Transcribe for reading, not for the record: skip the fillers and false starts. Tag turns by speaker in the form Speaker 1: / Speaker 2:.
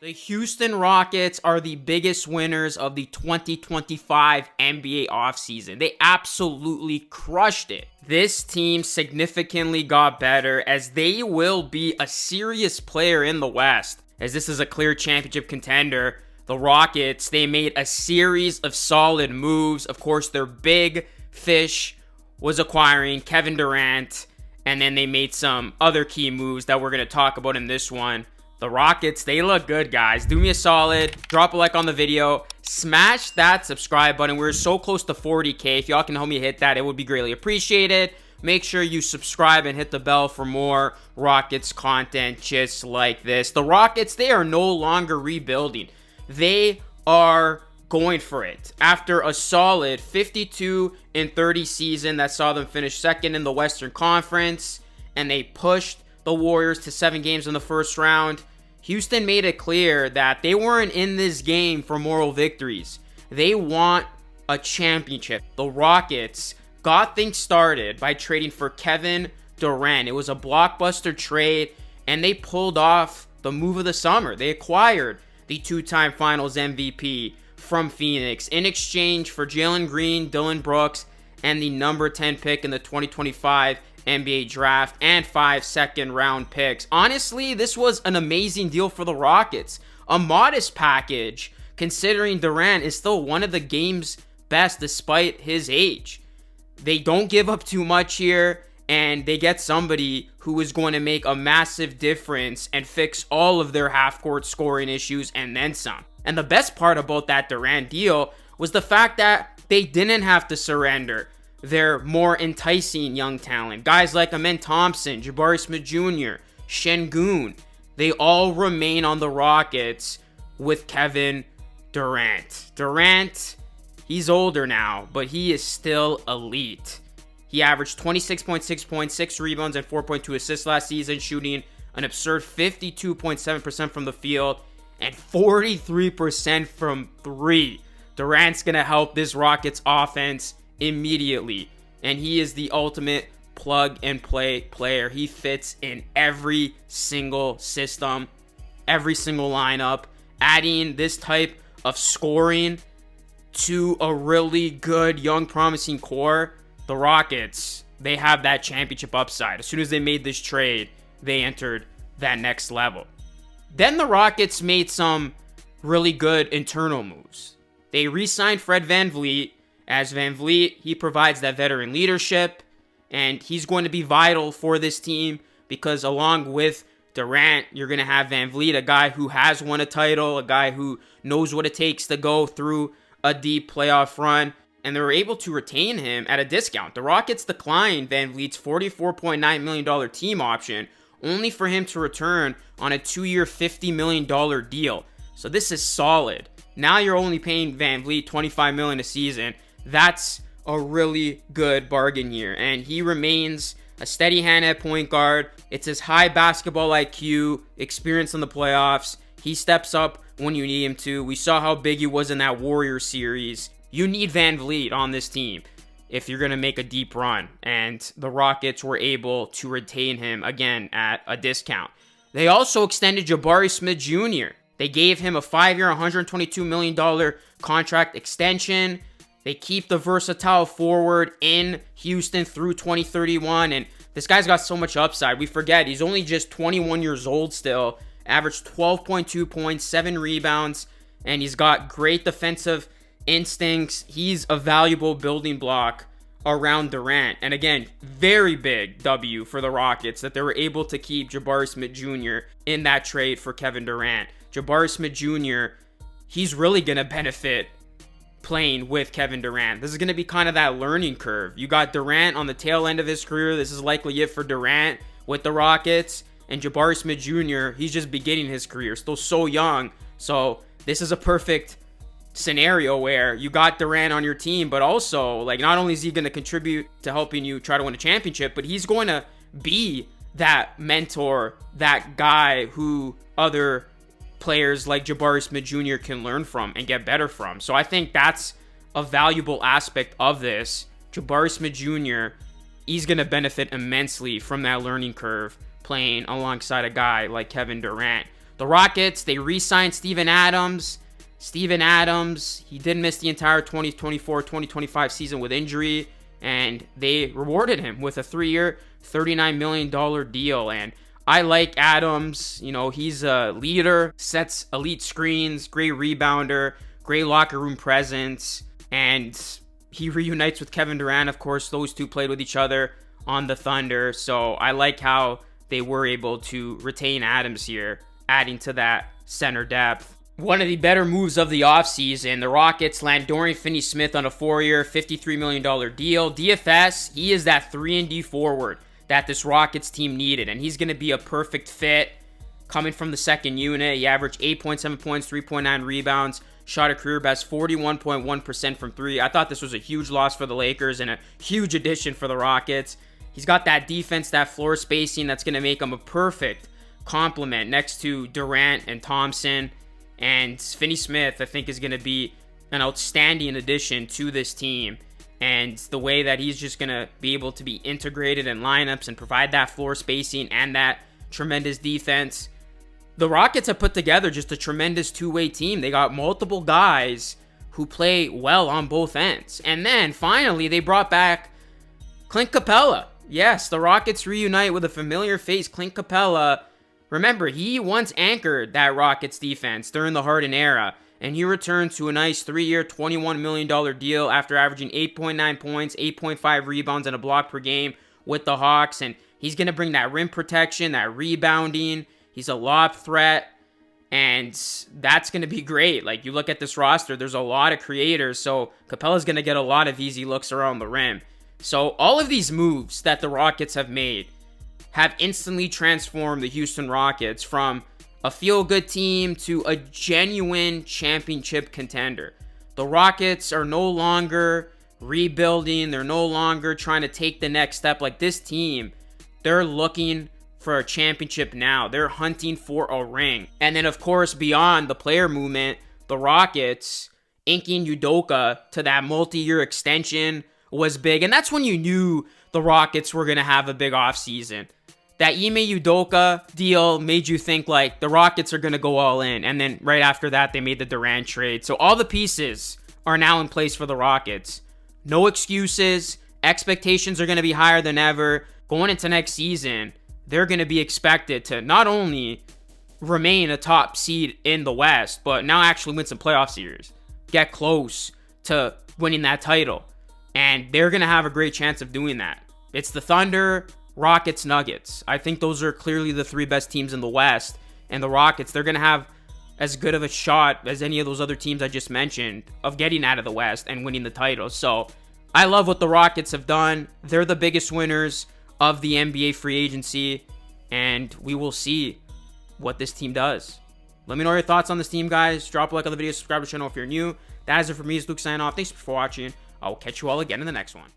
Speaker 1: The Houston Rockets are the biggest winners of the 2025 NBA offseason. They absolutely crushed it. This team significantly got better as they will be a serious player in the West, as this is a clear championship contender. The Rockets, they made a series of solid moves. Of course, their big fish was acquiring Kevin Durant, and then they made some other key moves that we're going to talk about in this one. The Rockets, they look good, guys. Do me a solid. Drop a like on the video. Smash that subscribe button. We're so close to 40K. If y'all can help me hit that, it would be greatly appreciated. Make sure you subscribe and hit the bell for more Rockets content just like this. The Rockets, they are no longer rebuilding. They are going for it. After a solid 52-30 season that saw them finish second in the Western Conference, and they pushed the Warriors to 7 games in the first round, Houston made it clear that they weren't in this game for moral victories. They want a championship. The Rockets got things started by trading for Kevin Durant. It was a blockbuster trade, and they pulled off the move of the summer. They acquired the 2-time Finals MVP from Phoenix in exchange for Jalen Green, Dillon Brooks, and the number 10 pick in the 2025 NBA draft and 5 second-round picks. Honestly, this was an amazing deal for the Rockets. A modest package, considering Durant is still one of the game's best despite his age. They don't give up too much here, and they get somebody who is going to make a massive difference and fix all of their half-court scoring issues and then some. And the best part about that Durant deal was the fact that they didn't have to surrender their more enticing young talent. Guys like Amen Thompson, Jabari Smith Jr., Şengün, they all remain on the Rockets with Kevin Durant. Durant, he's older now, but he is still elite. He averaged 26.6 points, 6 rebounds, and 4.2 assists last season, shooting an absurd 52.7% from the field and 43% from 3. Durant's going to help this Rockets offense immediately, and he is the ultimate plug and play player. He fits in every single system, every single lineup. Adding this type of scoring to a really good young promising core, the Rockets, they have that championship upside. As soon as they made this trade, they entered that next level. Then the Rockets made some really good internal moves. They re-signed Fred VanVleet. As VanVleet, he provides that veteran leadership, and he's going to be vital for this team because along with Durant, you're going to have VanVleet, a guy who has won a title, a guy who knows what it takes to go through a deep playoff run, and they were able to retain him at a discount. The Rockets declined VanVleet's $44.9 million team option, only for him to return on a 2-year, $50 million deal. So this is solid. Now you're only paying VanVleet $25 million a season. That's a really good bargain here, and he remains a steady hand at point guard. It's his high basketball IQ, experience in the playoffs. He steps up when you need him to. We saw how big he was in that Warriors series. You need VanVleet on this team if you're going to make a deep run, and the Rockets were able to retain him again at a discount. They also extended Jabari Smith Jr. They gave him a 5-year, $122 million contract extension. They keep the versatile forward in Houston through 2031, and this guy's got so much upside. We forget he's only just 21 years old still, averaged 12.2 points, 7 rebounds, and he's got great defensive instincts. He's a valuable building block around Durant. And again, very big W for the Rockets that they were able to keep Jabari Smith Jr. in that trade for Kevin Durant. Jabari Smith Jr., he's really going to benefit playing with Kevin Durant. This is going to be kind of that learning curve. You got Durant on the tail end of his career. This is likely it for Durant with the Rockets. And Jabari Smith Jr., he's just beginning his career, still so young. So this is a perfect scenario where you got Durant on your team, but also, like, not only is he going to contribute to helping you try to win a championship, but he's going to be that mentor, that guy who other players like Jabari Smith Jr. can learn from and get better from. So I think that's a valuable aspect of this. Jabari Smith Jr., he's going to benefit immensely from that learning curve playing alongside a guy like Kevin Durant. The Rockets, they re-signed Steven Adams. Steven Adams, he did miss the entire 2024-2025 season with injury, and they rewarded him with a 3-year, $39 million deal. And I like Adams. You know, he's a leader, sets elite screens, great rebounder, great locker room presence, and he reunites with Kevin Durant. Of course, those two played with each other on the Thunder, so I like how they were able to retain Adams here, adding to that center depth. One of the better moves of the offseason, the Rockets land Dorian Finney-Smith on a 4-year, $53 million deal. DFS, he is that 3-and-D forward that this Rockets team needed, and he's going to be a perfect fit coming from the second unit. He averaged 8.7 points, 3.9 rebounds, shot a career best 41.1% from 3. I thought this was a huge loss for the Lakers and a huge addition for the Rockets. He's got that defense, that floor spacing that's going to make him a perfect complement next to Durant and Thompson. And Finney-Smith, I think, is going to be an outstanding addition to this team. And the way that he's just going to be able to be integrated in lineups and provide that floor spacing and that tremendous defense. The Rockets have put together just a tremendous two-way team. They got multiple guys who play well on both ends. And then, finally, they brought back Clint Capella. Yes, the Rockets reunite with a familiar face, Clint Capella. Remember, he once anchored that Rockets defense during the Harden era, and he returns to a nice 3-year, $21 million deal after averaging 8.9 points, 8.5 rebounds, and a block per game with the Hawks. And he's going to bring that rim protection, that rebounding. He's a lob threat, and that's going to be great. Like, you look at this roster, there's a lot of creators, so Capella's going to get a lot of easy looks around the rim. So all of these moves that the Rockets have made have instantly transformed the Houston Rockets from a feel-good team to a genuine championship contender. The Rockets are no longer rebuilding. They're no longer trying to take the next step. Like, this team, they're looking for a championship now. They're hunting for a ring. And then, of course, beyond the player movement, the Rockets inking Udoka to that multi-year extension was big. And that's when you knew the Rockets were going to have a big offseason. That Ime Udoka deal made you think, like, the Rockets are going to go all in. And then right after that, they made the Durant trade. So all the pieces are now in place for the Rockets. No excuses. Expectations are going to be higher than ever. Going into next season, they're going to be expected to not only remain a top seed in the West, but now actually win some playoff series. Get close to winning that title. And they're going to have a great chance of doing that. It's the Thunder, Rockets, Nuggets. I think those are clearly the three best teams in the West. And the Rockets, they're going to have as good of a shot as any of those other teams I just mentioned of getting out of the West and winning the title. So I love what the Rockets have done. They're the biggest winners of the NBA free agency. And we will see what this team does. Let me know your thoughts on this team, guys. Drop a like on the video, subscribe to the channel if you're new. That is it for me. It's Luke signing off. Thanks for watching. I will catch you all again in the next one.